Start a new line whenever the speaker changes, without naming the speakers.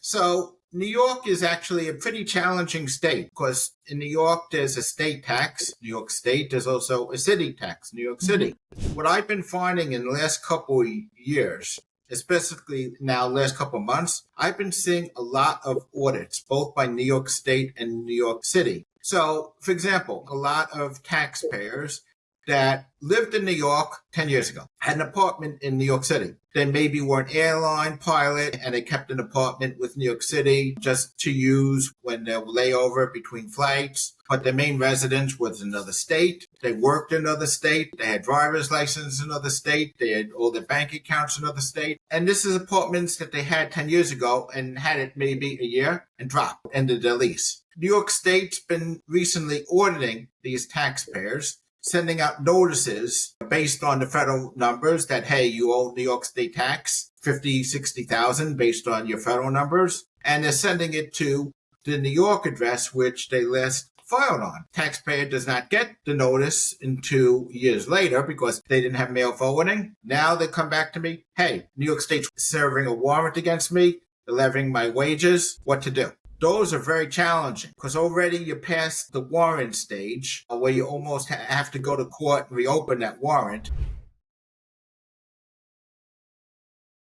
So New York is actually a pretty challenging state because in New York, there's a state tax, New York State. There's also a city tax, New York City. What I've been finding in the last couple of years, especially now last couple of months, I've been seeing a lot of audits, both by New York State and New York City. So, for example, a lot of taxpayers that lived in New York 10 years ago had an apartment in New York City. They maybe were an airline pilot and they kept an apartment with New York City just to use when they were layover between flights. But their main residence was another state. They worked in another state. They had driver's license in another state. They had all their bank accounts in another state. And this is apartments that they had 10 years ago and had it maybe a year and dropped, ended their lease. New York State's been recently auditing these taxpayers, sending out notices based on the federal numbers that, hey, you owe New York State tax, 50, 60,000 based on your federal numbers. And they're sending it to the New York address, which they last filed on. Taxpayer does not get the notice until years later because they didn't have mail forwarding. Now they come back to me, hey, New York State's serving a warrant against me, they're levying my wages, what to do? Those are very challenging because already you're past the warrant stage where you almost have to go to court and reopen that warrant.